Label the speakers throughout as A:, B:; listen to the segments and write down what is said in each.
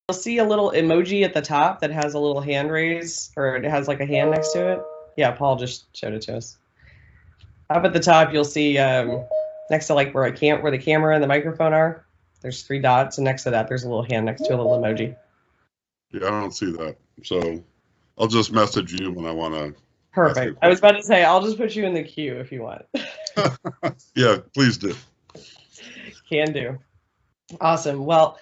A: you'll see a little emoji at the top that has a little hand raise, or it has like a hand next to it. Yeah, Paul just showed it to us. Up at the top, you'll see next to like where the camera and the microphone are. There's 3 dots, and next to that, there's a little hand next to a little emoji.
B: Yeah, I don't see that. So I'll just message you when I want to.
A: Perfect. I was about to say, I'll just put you in the queue if you want.
B: Yeah, please do.
A: Can do. Awesome. Well,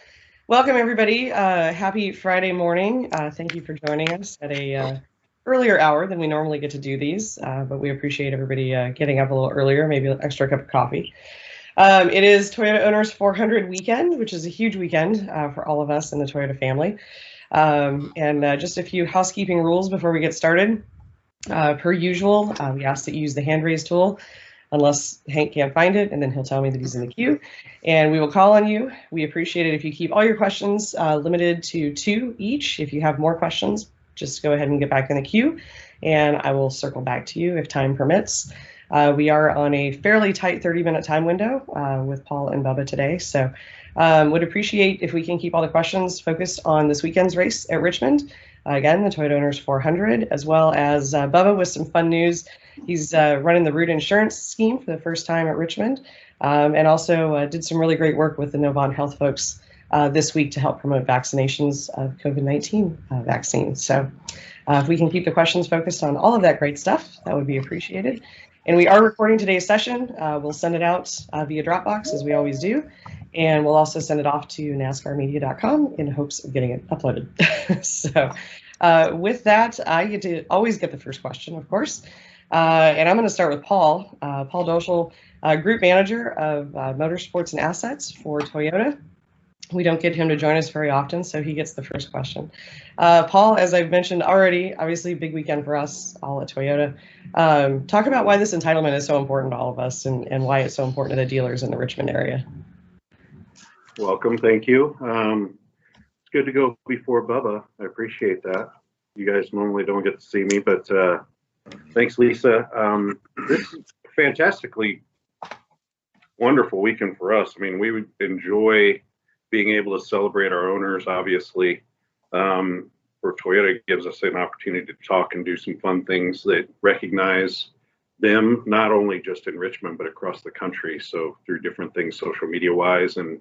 A: welcome everybody. Happy Friday morning. Thank you for joining us at a earlier hour than we normally get to do these, but we appreciate everybody getting up a little earlier, maybe an extra cup of coffee. It is Toyota Owners 400 weekend, which is a huge weekend for all of us in the Toyota family. And just a few housekeeping rules before we get started. Per usual, we ask that you use the hand raise tool unless Hank can't find it, and then he'll tell me that he's in the queue, and we will call on you. We appreciate it if you keep all your questions limited to 2 each. If you have more questions, just go ahead and get back in the queue, and I will circle back to you if time permits. We are on a fairly tight 30-minute time window with Paul and Bubba today, so would appreciate if we can keep all the questions focused on this weekend's race at Richmond. Again, the Toyota Owners 400, as well as Bubba with some fun news. He's running the root insurance scheme for the first time at Richmond, and also did some really great work with the Novant Health folks this week to help promote vaccinations of COVID-19 vaccines. So if we can keep the questions focused on all of that great stuff, that would be appreciated. And we are recording today's session. We'll send it out via Dropbox, as we always do. And we'll also send it off to NASCARmedia.com in hopes of getting it uploaded. So with that, I get to always get the first question, of course. And I'm going to start with Paul. Paul Doleshal, Group Manager of Motorsports and Assets for Toyota. We don't get him to join us very often, so he gets the first question. Paul, as I've mentioned already, obviously big weekend for us all at Toyota. Talk about why this entitlement is so important to all of us and why it's so important to the dealers in the Richmond area.
C: Welcome, thank you. It's good to go before Bubba. I appreciate that. You guys normally don't get to see me, but thanks, Lisa. This is a fantastically wonderful weekend for us. I mean, we would enjoy being able to celebrate our owners, obviously. For Toyota, it gives us an opportunity to talk and do some fun things that recognize them, not only just in Richmond, but across the country. So through different things, social media wise, and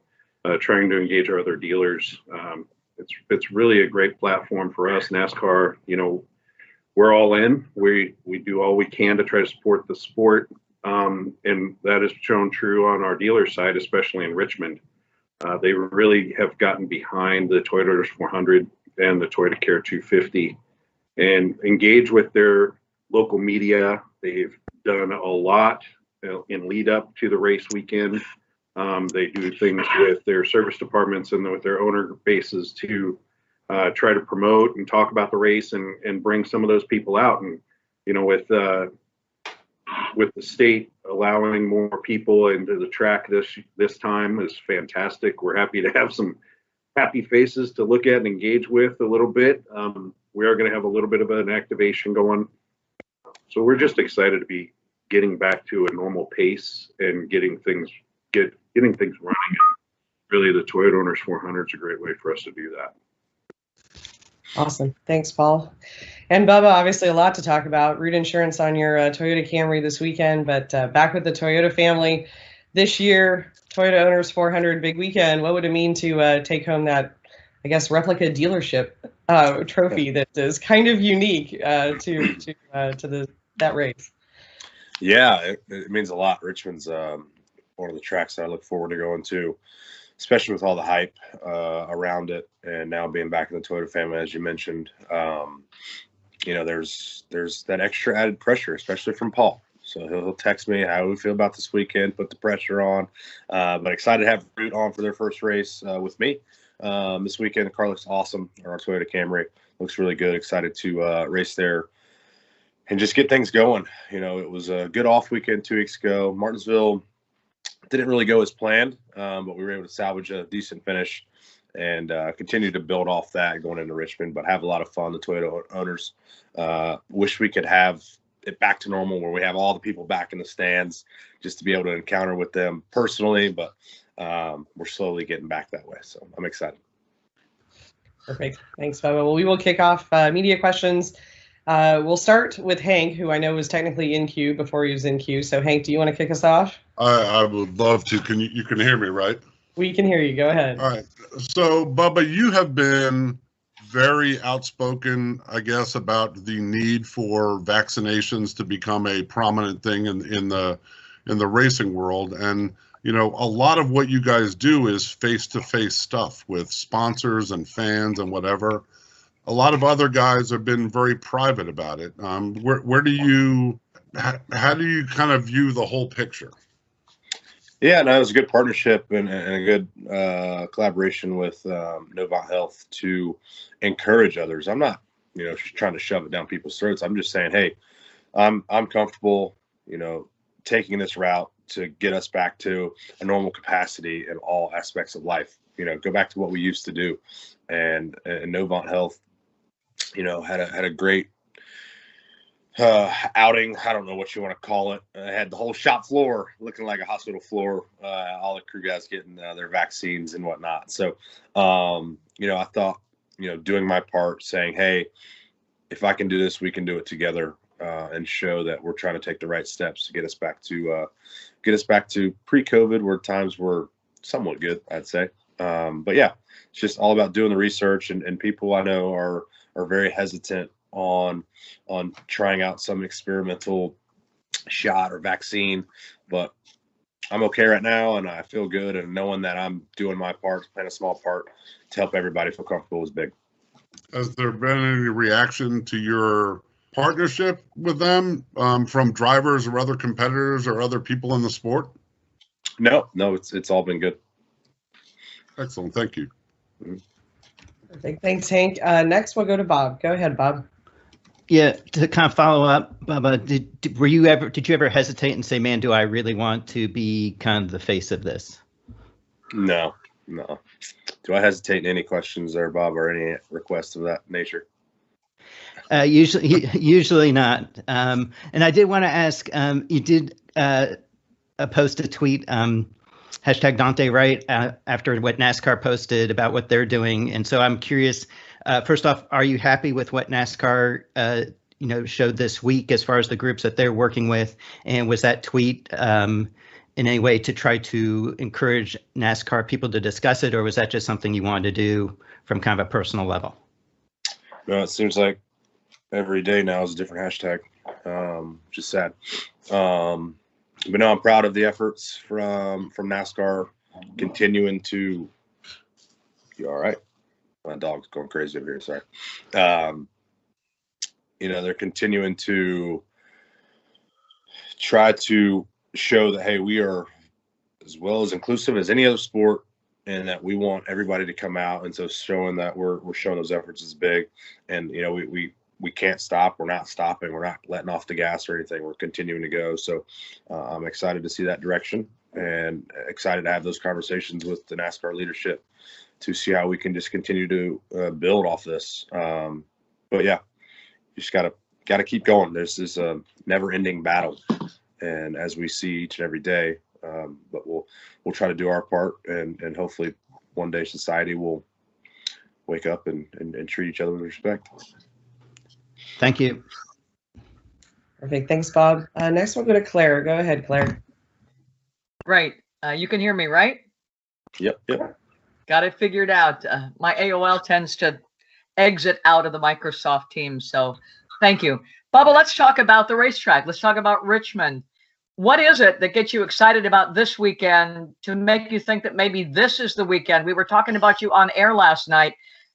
C: trying to engage our other dealers. It's really a great platform for us. NASCAR, you know, we're all in. We do all we can to try to support the sport. And that is shown true on our dealer side, especially in Richmond. They really have gotten behind the Toyota Owners 400 and the Toyota Care 250 and engage with their local media. They've done a lot in lead up to the race weekend. They do things with their service departments and with their owner bases to try to promote and talk about the race and bring some of those people out. And, you know, with the state allowing more people into the track this time is fantastic. We're happy to have some happy faces to look at and engage with a little bit. We are going to have a little bit of an activation going. So we're just excited to be getting back to a normal pace and getting things running. Really, the Toyota Owners 400 is a great way for us to do that.
A: Awesome. Thanks, Paul. And Bubba, obviously a lot to talk about. Root insurance on your Toyota Camry this weekend, but back with the Toyota family this year, Toyota Owners 400 big weekend. What would it mean to take home that, I guess, replica dealership trophy that is kind of unique to that race?
D: Yeah, it means a lot. Richmond's one of the tracks that I look forward to going to, especially with all the hype around it, and now being back in the Toyota family, as you mentioned. You know, there's that extra added pressure, especially from Paul. So he'll text me how we feel about this weekend, put the pressure on. But excited to have Root on for their first race with me this weekend. The car looks awesome. Our Toyota Camry looks really good. Excited to race there and just get things going. You know, it was a good off weekend 2 weeks ago. Martinsville didn't really go as planned, but we were able to salvage a decent finish and continue to build off that going into Richmond, but have a lot of fun. The Toyota owners wish we could have it back to normal where we have all the people back in the stands just to be able to encounter with them personally, but we're slowly getting back that way. So I'm excited.
A: Perfect. Thanks, Bubba. Well, we will kick off media questions. We'll start with Hank, who I know was technically in queue before he was in queue. So, Hank, do you want to kick us off?
B: I would love to. You can hear me, right?
A: We can hear you. Go ahead.
B: All right. So, Bubba, you have been very outspoken, I guess, about the need for vaccinations to become a prominent thing in the racing world. And a lot of what you guys do is face-to-face stuff with sponsors and fans and whatever. A lot of other guys have been very private about it. How do you kind of view the whole picture?
D: Yeah, no, it was a good partnership and a good collaboration with Novant Health to encourage others. I'm not, just trying to shove it down people's throats. I'm just saying, hey, I'm comfortable, taking this route to get us back to a normal capacity in all aspects of life. Go back to what we used to do, and Novant Health, had a great outing. I don't know what you want to call it. I had the whole shop floor looking like a hospital floor, all the crew guys getting their vaccines and whatnot. So, I thought, doing my part, saying, hey, if I can do this, we can do it together, and show that we're trying to take the right steps to get us back to pre-COVID, where times were somewhat good, I'd say. But yeah, it's just all about doing the research, and people I know are very hesitant on trying out some experimental shot or vaccine, but I'm okay right now, and I feel good, and knowing that I'm doing my part, playing a small part to help everybody feel comfortable is big.
B: Has there been any reaction to your partnership with them from drivers or other competitors or other people in the sport?
D: No, it's all been good.
B: Excellent. Thank you.
A: Perfect. Thanks, Hank. Next, we'll go to Bob. Go ahead, Bob.
E: Yeah, to kind of follow up, Bubba, did you ever hesitate and say, man, do I really want to be kind of the face of this?
D: No. Do I hesitate in any questions there, Bob, or any requests of that nature?
E: Usually not. And I did want to ask, you did post a tweet, hashtag Dante, right, after what NASCAR posted about what they're doing. And so I'm curious, first off, are you happy with what NASCAR showed this week as far as the groups that they're working with? And was that tweet in any way to try to encourage NASCAR people to discuss it, or was that just something you wanted to do from kind of a personal level?
D: No, it seems like every day now is a different hashtag, which is sad. But no, I'm proud of the efforts from NASCAR continuing to. You all right? My dog's going crazy over here. Sorry. They're continuing to try to show that, hey, we are as well as inclusive as any other sport, and that we want everybody to come out. And so showing that we're showing those efforts is big. And we can't stop. We're not stopping. We're not letting off the gas or anything. We're continuing to go. So I'm excited to see that direction, and excited to have those conversations with the NASCAR leadership to see how we can just continue to build off this. But yeah, you just gotta keep going. There's this never-ending battle, and as we see each and every day, but we'll try to do our part, and hopefully one day society will wake up and treat each other with respect.
E: Thank you.
A: Perfect. Thanks, Bob. Next, we'll go to Claire. Go ahead, Claire.
F: Right. You can hear me, right?
D: Yep.
F: Got it figured out. My AOL tends to exit out of the Microsoft Teams, so thank you. Bubba, let's talk about the racetrack. Let's talk about Richmond. What is it that gets you excited about this weekend to make you think that maybe this is the weekend? We were talking about you on air last night,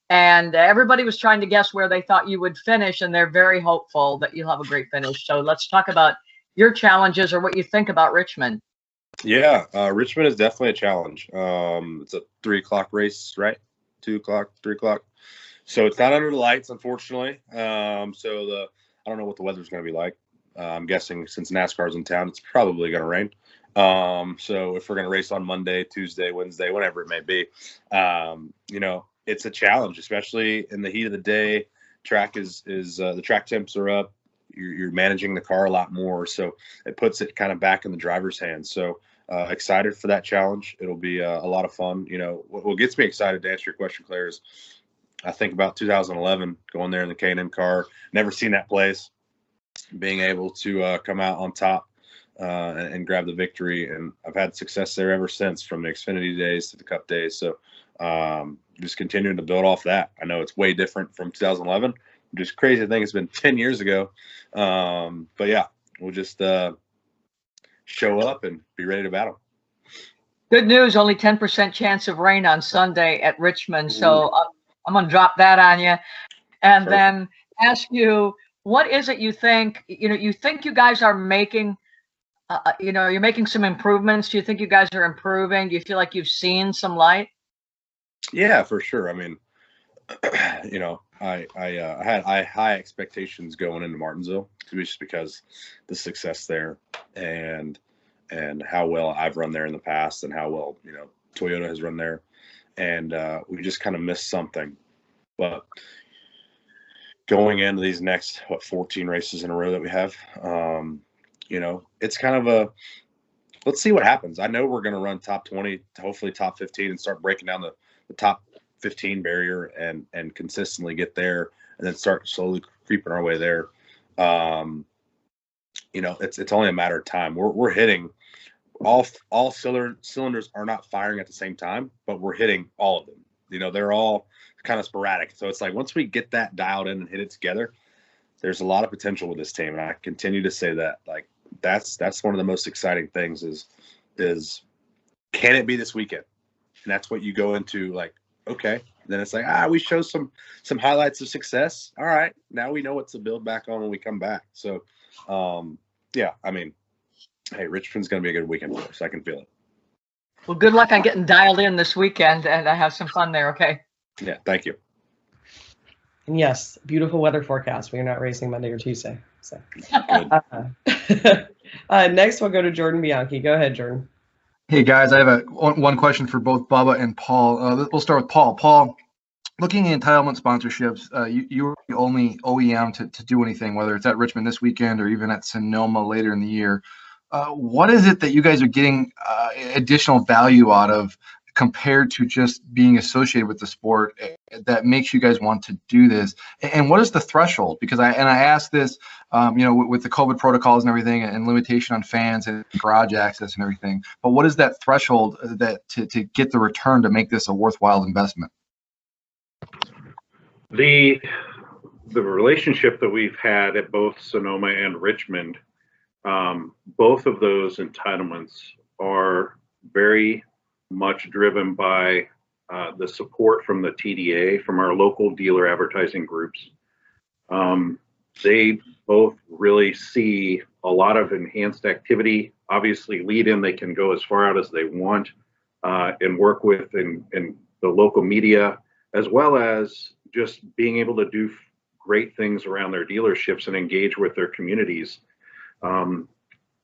F: and everybody was trying to guess where they thought you would finish, and they're very hopeful that you'll have a great finish. So let's talk about your challenges or what you think about Richmond.
D: Yeah, Richmond is definitely a challenge. It's a 3 o'clock race, right? 2 o'clock, 3 o'clock. So it's not under the lights, unfortunately. I don't know what the weather's going to be like. I'm guessing since NASCAR's in town, it's probably going to rain. So if we're going to race on Monday, Tuesday, Wednesday, whatever it may be, it's a challenge, especially in the heat of the day. The track temps are up. You're managing the car a lot more, so it puts it kind of back in the driver's hands. So excited for that challenge. It'll be a lot of fun. What gets me excited, to answer your question, Claire, is I think about 2011, going there in the K&N car, never seen that place, being able to come out on top and grab the victory. And I've had success there ever since, from the Xfinity days to the Cup days. So just continuing to build off that. I know it's way different from 2011. Just crazy to think it's been 10 years ago. But yeah, we'll just show up and be ready to battle.
F: Good news, only 10% chance of rain on Sunday at Richmond. So I'm going to drop that on you. And then ask you, what is it you think, you think you guys are making, you're making some improvements. Do you think you guys are improving? Do you feel like you've seen some light?
D: Yeah, for sure. I mean, I had high expectations going into Martinsville, just because the success there and how well I've run there in the past, and how well Toyota has run there, and we just kind of missed something. But going into these next 14 races in a row that we have, it's kind of let's see what happens. I know we're going to run top 20, hopefully top 15, and start breaking down the top 15 barrier and consistently get there, and then start slowly creeping our way there. It's only a matter of time. We're hitting all cylinders are not firing at the same time, but we're hitting all of them. They're all kind of sporadic. So it's like, once we get that dialed in and hit it together, there's a lot of potential with this team. And I continue to say that, like, that's one of the most exciting things is can it be this weekend? And that's what you go into, like, okay. Then it's like, we show some highlights of success. All right, now we know what to build back on when we come back. So, yeah, I mean, hey, Richmond's going to be a good weekend for us. I can feel it.
F: Well, good luck on getting dialed in this weekend, and I have some fun there, okay?
D: Yeah, thank you.
A: And yes, beautiful weather forecast. We are not racing Monday or Tuesday. So next, we'll go to Jordan Bianchi. Go ahead, Jordan.
G: Hey, guys, I have one question for both Bubba and Paul. We'll start with Paul. Paul, looking at entitlement sponsorships, you were the only OEM to do anything, whether it's at Richmond this weekend or even at Sonoma later in the year. What is it that you guys are getting additional value out of, compared to just being associated with the sport, that makes you guys want to do this? And what is the threshold? Because I asked this, with the COVID protocols and everything, and limitation on fans and garage access and everything. But what is that threshold that to get the return to make this a worthwhile investment?
C: The relationship that we've had at both Sonoma and Richmond, both of those entitlements are very much driven by the support from the TDA, from our local dealer advertising groups. They both really see a lot of enhanced activity. Obviously, lead in, they can go as far out as they want and work with in the local media, as well as just being able to do great things around their dealerships and engage with their communities.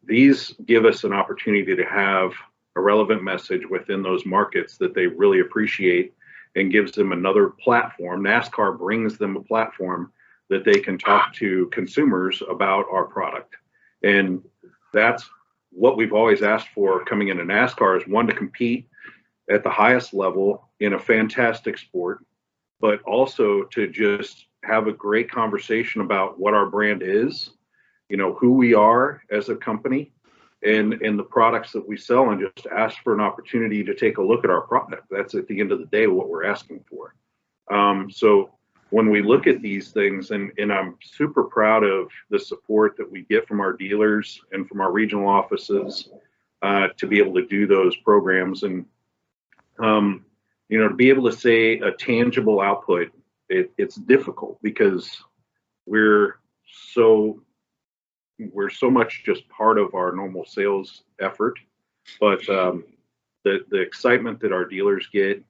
C: These give us an opportunity to have a relevant message within those markets that they really appreciate, and gives them another platform. NASCAR brings them a platform that they can talk to consumers about our product. And that's what we've always asked for coming into NASCAR, is one, to compete at the highest level in a fantastic sport, but also to just have a great conversation about what our brand is, who we are as a company, and the products that we sell, and just ask for an opportunity to take a look at our product. That's, at the end of the day, what we're asking for. So when we look at these things, and I'm super proud of the support that we get from our dealers and from our regional offices to be able to do those programs, and to be able to say a tangible output, it's difficult, because we're so much just part of our normal sales effort. But the excitement that our dealers get,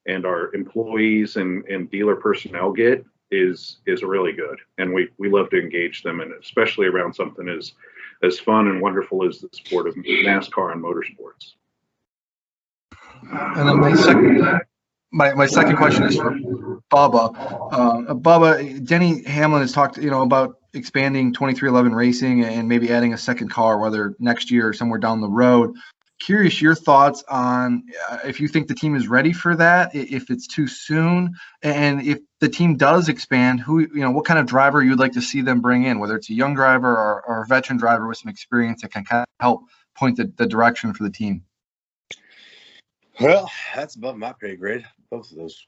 C: and our employees and dealer personnel get, is really good. And we love to engage them, and especially around something as fun and wonderful as the sport of NASCAR and motorsports.
G: And then my second question is for Bubba. Bubba, Denny Hamlin has talked, about expanding 2311 racing and maybe adding a second car, whether next year or somewhere down the road. curious your thoughts on if you think the team is ready for that, if it's too soon, and if the team does expand, what kind of driver you'd like to see them bring in, whether it's a young driver or a veteran driver with some experience that can kind of help point the direction for the team.
D: Well, that's above my pay grade. Both of those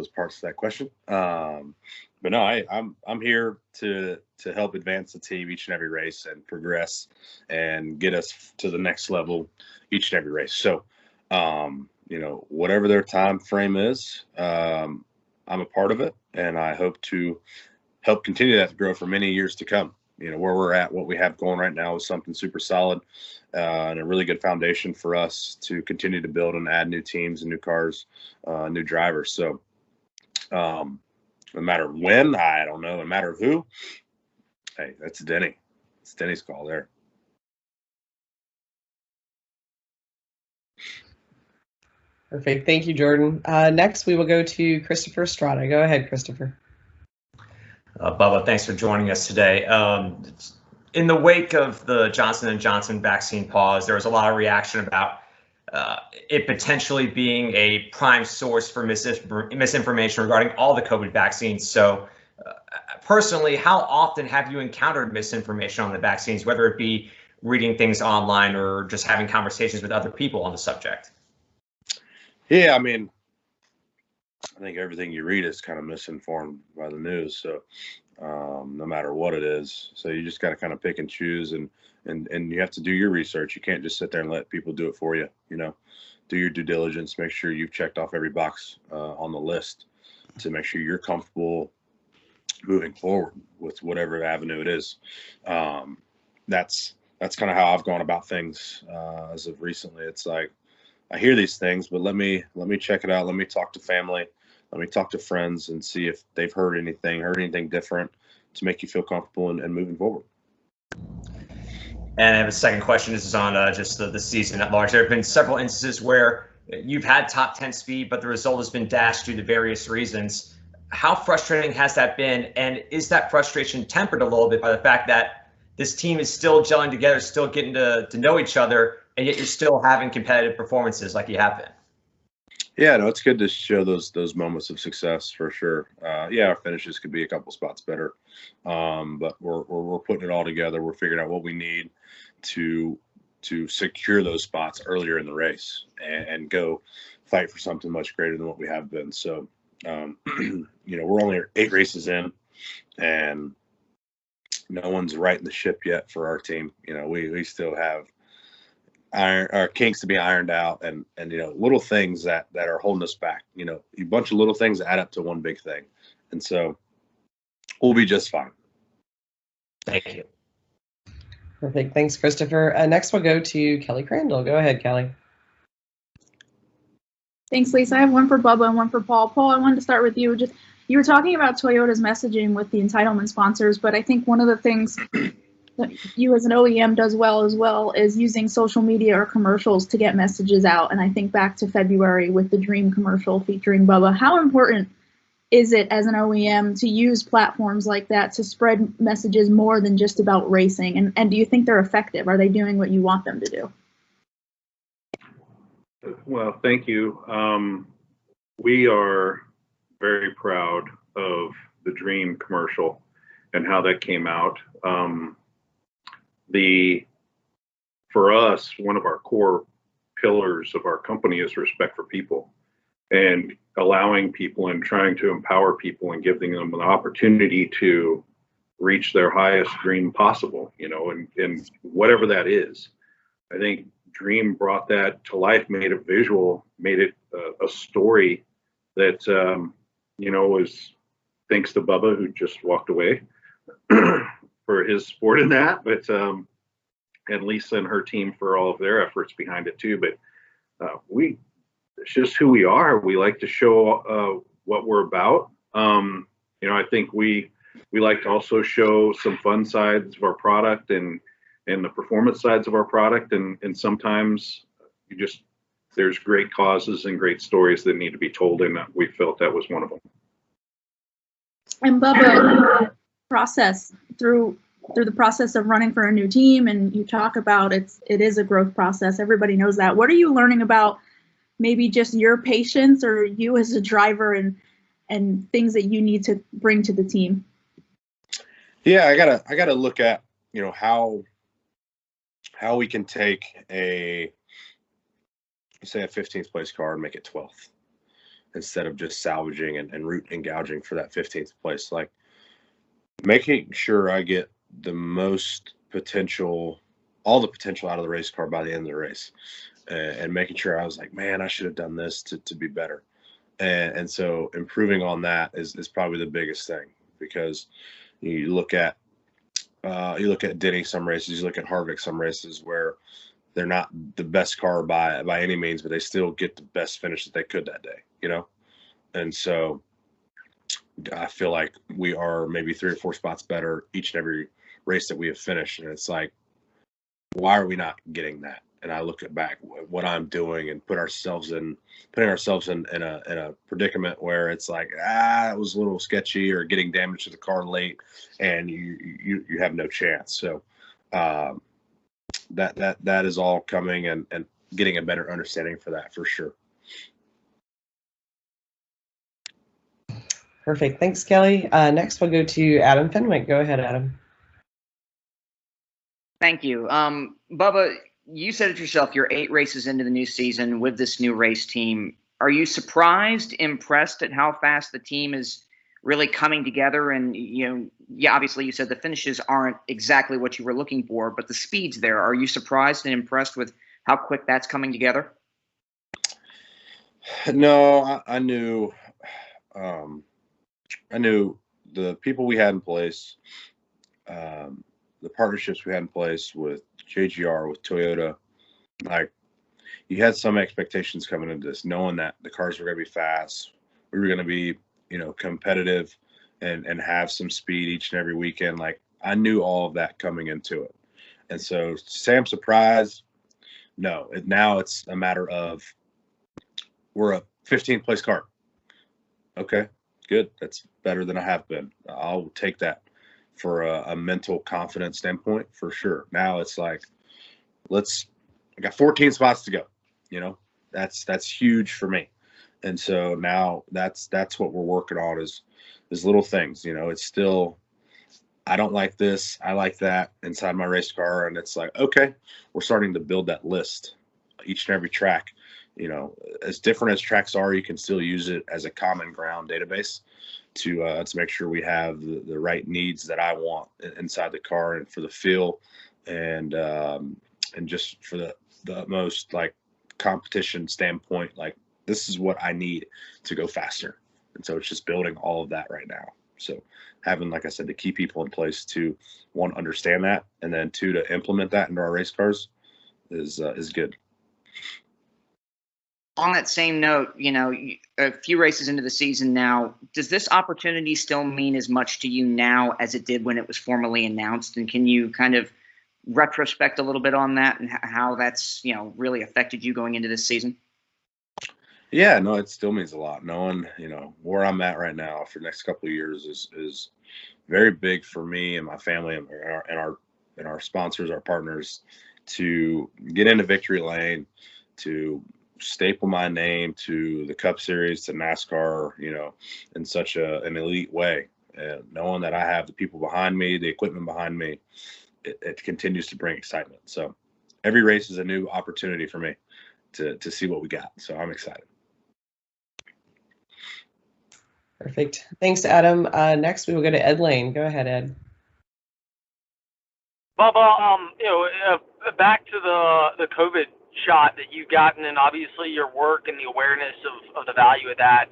D: parts of that question. But no, I'm here to help advance the team each and every race and progress and get us to the next level each and every race. So, whatever their time frame is, I'm a part of it, and I hope to help continue that to grow for many years to come. Where we're at, what we have going right now is something super solid and a really good foundation for us to continue to build and add new teams and new cars, new drivers. So no matter when, I don't know, no matter who, hey, that's Denny. It's Denny's call there.
A: Perfect. Thank you, Jordan. Next, we will go to Christopher Estrada. Go ahead, Christopher.
H: Bubba, thanks for joining us today. In the wake of the Johnson & Johnson vaccine pause, there was a lot of reaction about it potentially being a prime source for misinformation regarding all the COVID vaccines. So personally, how often have you encountered misinformation on the vaccines, whether it be reading things online or just having conversations with other people on the subject?
D: Yeah, I mean, I think everything you read is kind of misinformed by the news. So no matter what it is, so you just got to kind of pick and choose, and you have to do your research. You can't just sit there and let people do it for you. Do your due diligence, make sure you've checked off every box on the list to make sure you're comfortable moving forward with whatever avenue it is. That's kind of how I've gone about things as of recently. It's like, I hear these things, but let me check it out. Let me talk to family. Let me talk to friends and see if they've heard anything different to make you feel comfortable and moving forward.
H: And I have a second question. This is on just the season at large. There have been several instances where you've had top 10 speed, but the result has been dashed due to various reasons. How frustrating has that been? And is that frustration tempered a little bit by the fact that this team is still gelling together, still getting to know each other, and yet you're still having competitive performances like you have been?
D: Yeah, no, it's good to show those moments of success for sure. Our finishes could be a couple spots better, but we're putting it all together. We're figuring out what we need to secure those spots earlier in the race and go fight for something much greater than what we have been. So, we're only 8 races in, and no one's righting the ship yet for our team. We still have our kinks to be ironed out, and little things that are holding us back. A bunch of little things that add up to one big thing, and so we'll be just fine.
H: Thank you.
A: Perfect. Thanks, Christopher. Next, we'll go to Kelly Crandall. Go ahead, Kelly.
I: Thanks, Lisa. I have one for Bubba and one for Paul. Paul, I wanted to start with you. You were talking about Toyota's messaging with the entitlement sponsors, but I think one of the things that you as an OEM does well as well is using social media or commercials to get messages out. And I think back to February with the Dream commercial featuring Bubba. How important is it as an OEM to use platforms like that to spread messages more than just about racing? And do you think they're effective? Are they doing what you want them to do?
C: Well, thank you. We are very proud of the Dream commercial and how that came out. For us, one of our core pillars of our company is respect for people, and allowing people and trying to empower people and giving them an opportunity to reach their highest dream possible, and whatever that is. I think Dream brought that to life, made it visual, made it a story that, was thanks to Bubba, who just walked away for his support in that, but and Lisa and her team for all of their efforts behind it too. But it's just who we are. We like to show what we're about. I think we like to also show some fun sides of our product and the performance sides of our product, and sometimes there's great causes and great stories that need to be told, and we felt that was one of them.
I: And Bubba, process through through the process of running for a new team, and you talk about it is a growth process. Everybody knows that. What are you learning about maybe just your patience or you as a driver and things that you need to bring to the team?
D: Yeah, I gotta look at, you know, how we can take a 15th place car and make it 12th instead of just salvaging and root and gouging for that 15th place. Like making sure I get the most potential, all the potential out of the race car by the end of the race, and making sure I was like, man, I should have done this to be better. And so improving on that is probably the biggest thing, because you look at Denny some races, you look at Harvick some races where they're not the best car by any means, but they still get the best finish that they could that day, you know? And so I feel like we are maybe 3 or 4 spots better each and every race that we have finished. And it's like, why are we not getting that? And I look at back what I'm doing and putting ourselves in a predicament where it's like, it was a little sketchy, or getting damage to the car late and you have no chance. So that is all coming, and getting a better understanding for that, for sure.
A: Perfect. Thanks, Kelly. Next, we'll go to Adam Fenwick. Go ahead, Adam.
J: Thank you. Bubba, you said it yourself, you're 8 races into the new season with this new race team. Are you surprised, impressed at how fast the team is really coming together? And, you know, yeah, obviously you said the finishes aren't exactly what you were looking for, but the speed's there. Are you surprised and impressed with how quick that's coming together?
D: No, I knew the people we had in place, the partnerships we had in place with JGR, with Toyota. Like, you had some expectations coming into this, knowing that the cars were going to be fast. We were going to be, you know, competitive and have some speed each and every weekend. Like, I knew all of that coming into it. And so, say I'm surprised, no. Now it's a matter of, we're a 15th place car. Okay, good. That's better than I have been. I'll take that for a mental confidence standpoint, for sure. Now it's like, I got 14 spots to go. You know, that's huge for me. And so now that's what we're working on is little things. You know, it's still, I don't like this, I like that inside my race car. And it's like, okay, we're starting to build that list each and every track. You know, as different as tracks are, you can still use it as a common ground database to make sure we have the right needs that I want inside the car, and for the feel, and just for the most, like, competition standpoint, like, this is what I need to go faster. And so it's just building all of that right now. So having, like I said, the key people in place to, 1, understand that, and then 2, to implement that into our race cars is good.
J: On that same note, you know, a few races into the season now, does this opportunity still mean as much to you now as it did when it was formally announced? And can you kind of retrospect a little bit on that and how that's, you know, really affected you going into this season?
D: Yeah, no, it still means a lot. Knowing, you know, where I'm at right now for the next couple of years is very big for me and my family and our sponsors, our partners, to get into victory lane, to staple my name to the Cup Series, to NASCAR, you know, in such an elite way. And knowing that I have the people behind me, the equipment behind me, it continues to bring excitement. So every race is a new opportunity for me to see what we got. So I'm excited.
A: Perfect. Thanks, Adam. Next, we will go to Ed Lane. Go ahead, Ed.
K: Bubba, you know, back to the COVID shot that you've gotten, and obviously your work and the awareness of the value of that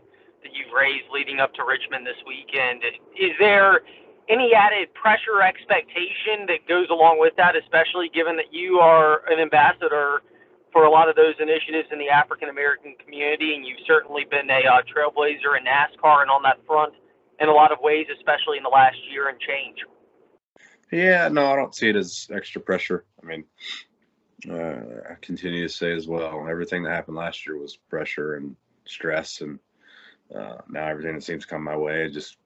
K: you've raised leading up to Richmond this weekend. Is there any added pressure or expectation that goes along with that, especially given that you are an ambassador for a lot of those initiatives in the African American community, and you've certainly been a trailblazer in NASCAR and on that front in a lot of ways, especially in the last year and change?
D: Yeah, no, I don't see it as extra pressure. I mean, I continue to say as well, everything that happened last year was pressure and stress, and now everything that seems to come my way, it's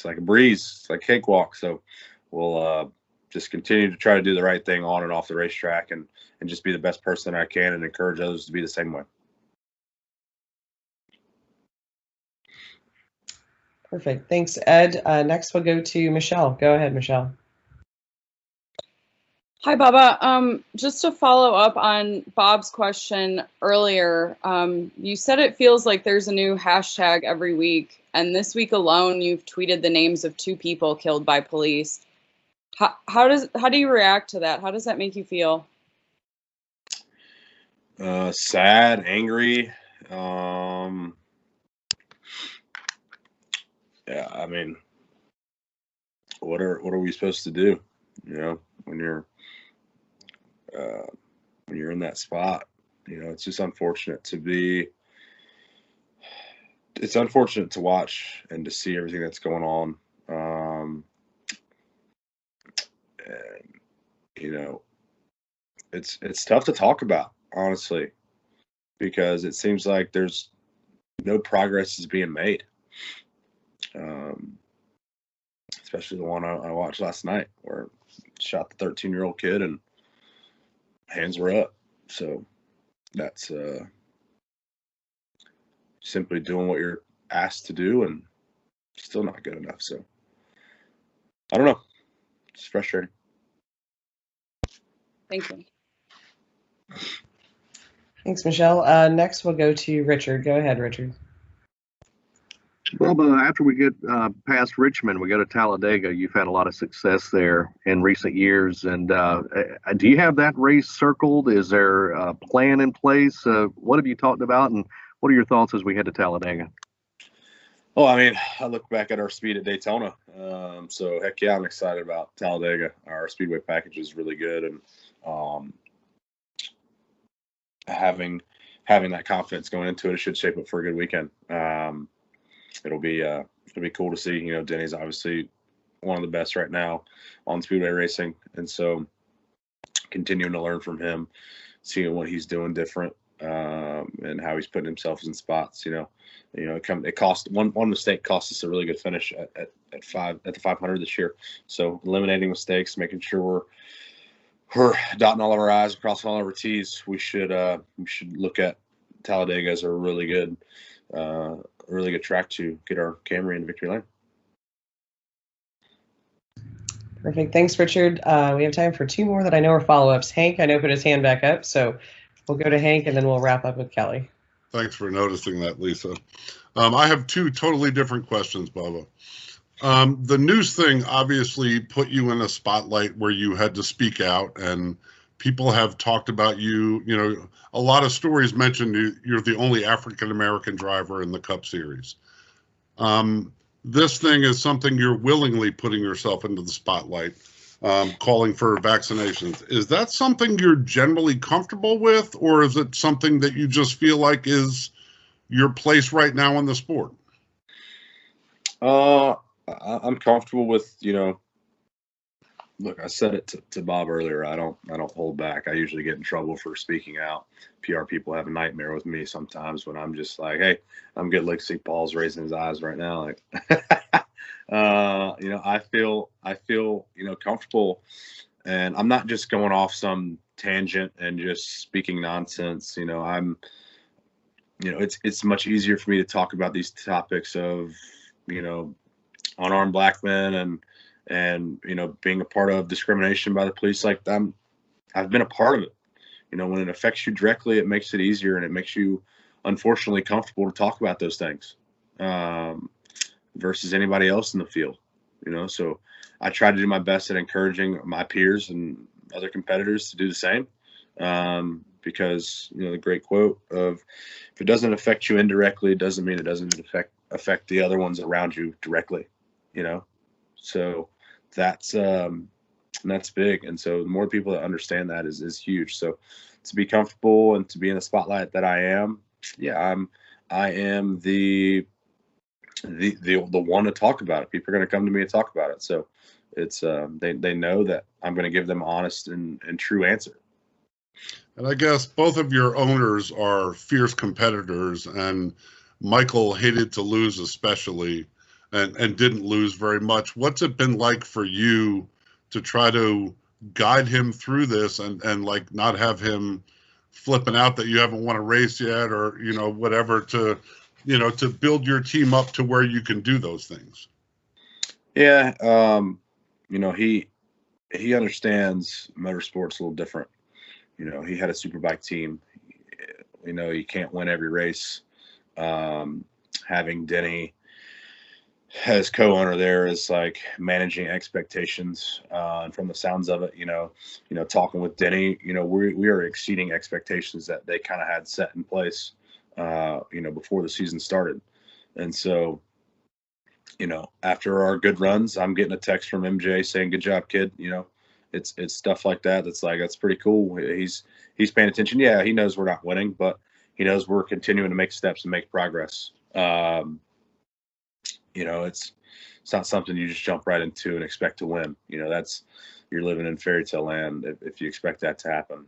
D: like a breeze, it's like cakewalk. So we'll just continue to try to do the right thing on and off the racetrack, and just be the best person I can, and encourage others to be the same way.
A: Perfect. Thanks, Ed. Next, we'll go to Michelle. Go ahead, Michelle.
L: Hi, Bubba. Just to follow up on Bob's question earlier, you said it feels like there's a new hashtag every week, and this week alone, you've tweeted the names of 2 people killed by police. How do you react to that? How does that make you feel?
D: Sad, angry. Yeah, I mean, what are we supposed to do? You know, when you're in that spot, you know, it's just unfortunate it's unfortunate to watch and to see everything that's going on. And, you know, it's tough to talk about, honestly, because it seems like there's no progress is being made. Especially the one I watched last night where shot the 13-year-old kid and hands were up. So that's simply doing what you're asked to do, and still not good enough. So I don't know. It's frustrating.
L: Thank you.
A: Thanks, Michelle. Next, we'll go to Richard. Go ahead, Richard.
M: Bubba, after we get past Richmond, we go to Talladega. You've had a lot of success there in recent years. And do you have that race circled? Is there a plan in place? What have you talked about? And what are your thoughts as we head to Talladega?
D: Oh, I mean, I look back at our speed at Daytona. So, heck yeah, I'm excited about Talladega. Our speedway package is really good. And having that confidence going into it should shape up for a good weekend. It'll be cool to see. You know, Denny's obviously one of the best right now on speedway racing, and so continuing to learn from him, seeing what he's doing different, and how he's putting himself in spots. You know, it cost one mistake cost us a really good finish at the 500 this year. So eliminating mistakes, making sure we're dotting all of our I's, crossing all of our T's. We should look at Talladega as a really good track to get our Camry in victory lane.
A: Perfect. Thanks, Richard. We have time for 2 more that I know are follow-ups. Hank, I know, put his hand back up, so we'll go to Hank, and then we'll wrap up with Kelly.
B: Thanks for noticing that, Lisa. I have 2 totally different questions, Bubba. The news thing obviously put you in a spotlight where you had to speak out, and people have talked about you. You know, a lot of stories mentioned you're the only African-American driver in the Cup Series. This thing is something you're willingly putting yourself into the spotlight, calling for vaccinations. Is that something you're generally comfortable with, or is it something that you just feel like is your place right now in the sport?
D: I'm comfortable with, you know, look, I said it to Bob earlier. I don't hold back. I usually get in trouble for speaking out. PR people have a nightmare with me sometimes when I'm just like, hey, I'm getting like see Paul's raising his eyes right now. Like, you know, I feel, you know, comfortable, and I'm not just going off some tangent and just speaking nonsense. You know, you know, it's much easier for me to talk about these topics of, you know, unarmed black men and you know, being a part of discrimination by the police. Like I've been a part of it. You know, when it affects you directly, it makes it easier, and it makes you unfortunately comfortable to talk about those things versus anybody else in the field. You know, so I try to do my best at encouraging my peers and other competitors to do the same, because, you know, the great quote of, if it doesn't affect you indirectly, it doesn't mean it doesn't affect the other ones around you directly. You know, so that's big. And so the more people that understand that is huge. So to be comfortable and to be in the spotlight that I am, yeah, I am the one to talk about it. People are going to come to me and talk about it. So it's they know that I'm going to give them honest and true answer.
B: And I guess both of your owners are fierce competitors, and Michael hated to lose especially, and didn't lose very much. What's it been like for you to try to guide him through this and like not have him flipping out that you haven't won a race yet, or, you know, whatever, to, you know, to build your team up to where you can do those things.
D: Yeah. You know, he understands motorsports a little different. You know, he had a superbike team. You know, you can't win every race. Having Denny as co-owner there is like managing expectations. And from the sounds of it, you know, talking with Denny, you know, we are exceeding expectations that they kind of had set in place, you know, before the season started. And so, you know, after our good runs, I'm getting a text from MJ saying, "Good job, kid." You know, it's stuff like that. That's like, that's pretty cool. He's paying attention. Yeah, he knows we're not winning, but he knows we're continuing to make steps and make progress. You know, it's not something you just jump right into and expect to win. You know, you're living in fairy tale land if you expect that to happen.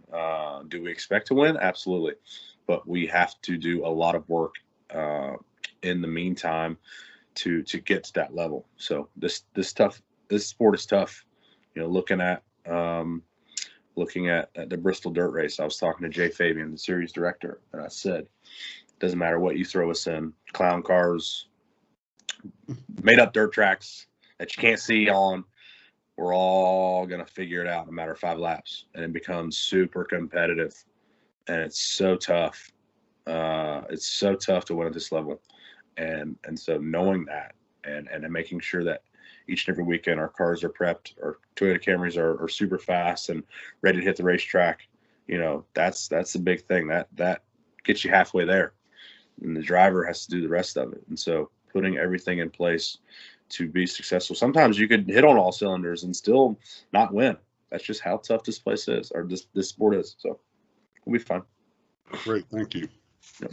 D: Do we expect to win? Absolutely. But we have to do a lot of work in the meantime to get to that level. So this sport is tough. You know, looking at the Bristol dirt race, I was talking to Jay Fabian, the series director, and I said, doesn't matter what you throw us in, clown cars, made up dirt tracks that you can't see on, we're all going to figure it out in a matter of 5 laps. And it becomes super competitive. And it's so tough. It's so tough to win at this level. And so knowing that and making sure that each and every weekend our cars are prepped, our Toyota Camrys are super fast and ready to hit the racetrack, you know, that's the big thing. That gets you halfway there. And the driver has to do the rest of it. And so putting everything in place to be successful. Sometimes you could hit on all cylinders and still not win. That's just how tough this place is, or this sport is. So we'll be fine.
B: Great. Thank you.
D: Yep.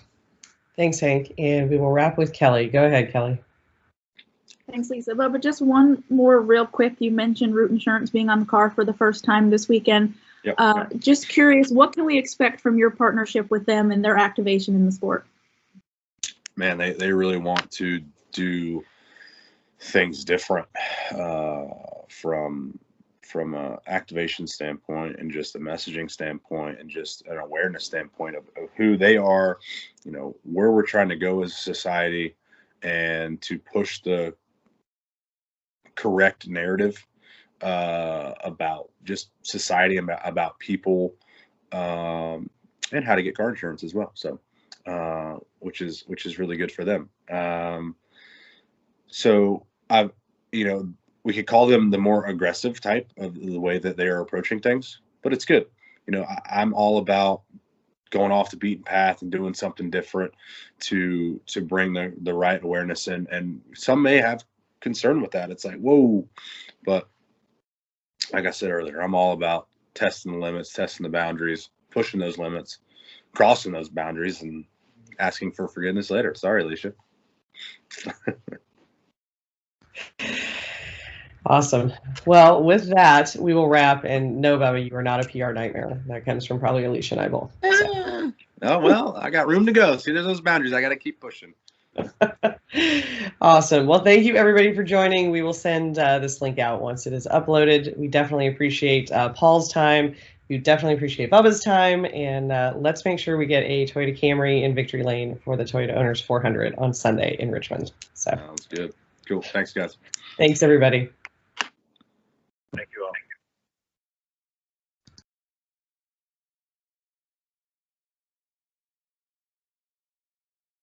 A: Thanks, Hank. And we will wrap with Kelly. Go ahead, Kelly.
I: Thanks, Lisa. But just one more real quick. You mentioned Root Insurance being on the car for the first time this weekend.
D: Yep.
I: Just curious, what can we expect from your partnership with them and their activation in the sport?
D: Man, they really want to do things different from a activation standpoint and just a messaging standpoint and just an awareness standpoint of who they are, you know, where we're trying to go as a society, and to push the correct narrative about just society, about people, and how to get car insurance as well. So which is really good for them. So you know, we could call them the more aggressive type of the way that they are approaching things, but it's good. You know, I'm all about going off the beaten path and doing something different to bring the right awareness in. And some may have concern with that. It's like, whoa, but like I said earlier, I'm all about testing the limits, testing the boundaries, pushing those limits, crossing those boundaries, and asking for forgiveness later. Sorry, Alicia.
A: Awesome. Well, with that, we will wrap. And no, Bubba, you are not a PR nightmare. That comes from probably Alicia and I both. So.
D: Oh, well, I got room to go. See, there's those boundaries. I got to keep pushing.
A: Awesome. Well, thank you, everybody, for joining. We will send this link out once it is uploaded. We definitely appreciate Paul's time. We definitely appreciate Bubba's time. And let's make sure we get a Toyota Camry in Victory Lane for the Toyota Owners 400 on Sunday in Richmond. So
D: Sounds good. Cool. Thanks, guys.
A: Thanks, everybody.